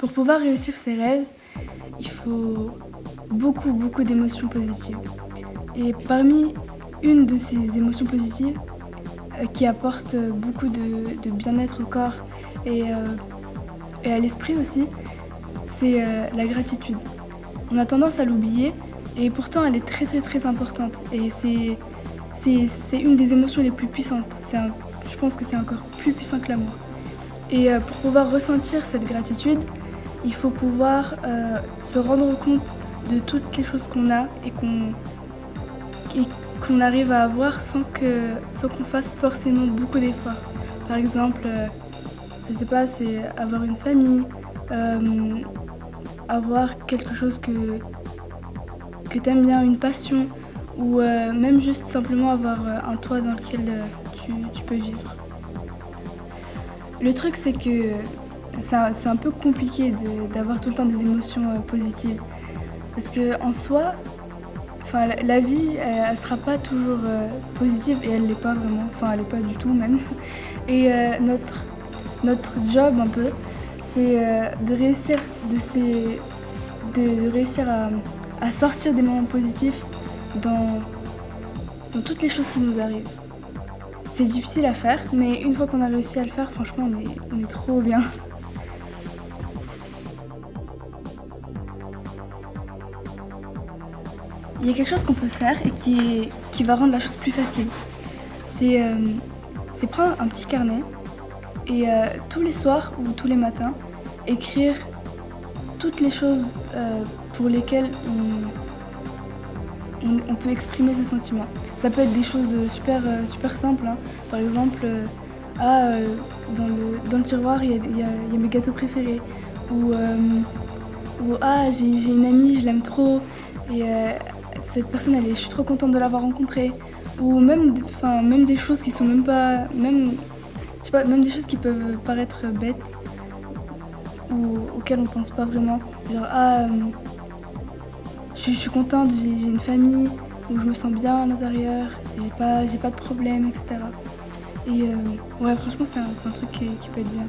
Pour pouvoir réussir ses rêves, il faut beaucoup d'émotions positives. Et parmi une de ces émotions positives, qui apporte beaucoup de bien-être au corps et heu et à l'esprit aussi, c'est, la gratitude. On a tendance à l'oublier et pourtant elle est très importante et c'est une des émotions les plus puissantes. Je pense que c'est encore plus puissant que l'amour et pour pouvoir ressentir cette gratitude, il faut pouvoir, se rendre compte de toutes les choses qu'on a et qu'on arrive à avoir sans qu'on fasse forcément beaucoup d'efforts. Par exemple, je sais pas, c'est avoir une famille, avoir quelque chose que tu aimes bien, une passion ou même juste simplement avoir, un toit dans lequel, tu peux vivre. Le truc, c'est que c'est un peu compliqué d'avoir tout le temps des émotions, positives parce qu'en soi, enfin la vie, elle sera pas toujours, positive et elle l'est pas vraiment, enfin elle l'est pas du tout même et notre job un peu, c'est, de réussir de réussir à sortir des moments positifs dans toutes les choses qui nous arrivent. C'est difficile à faire, mais une fois qu'on a réussi à le faire, franchement, on est trop bien. Il y a quelque chose qu'on peut faire et qui va rendre la chose plus facile. C'est, c'est prendre un petit carnet et tous les soirs ou tous les matins, écrire toutes les choses, pour lesquelles on peut exprimer ce sentiment. Ça peut être des choses, super simples, hein. Par exemple, dans le tiroir, il y a mes gâteaux préférés ou «Ah, j'ai une amie, je l'aime trop et cette personne, je suis trop contente de l'avoir rencontrée» ou même des choses qui sont même pas même je sais pas, même des choses qui peuvent paraître bêtes ou auxquelles on pense pas vraiment. Genre: «Ah, je suis contente, j'ai une famille où je me sens bien à l'intérieur, j'ai pas de problème» et cetera et ouais, franchement, c'est un truc qui peut être bien.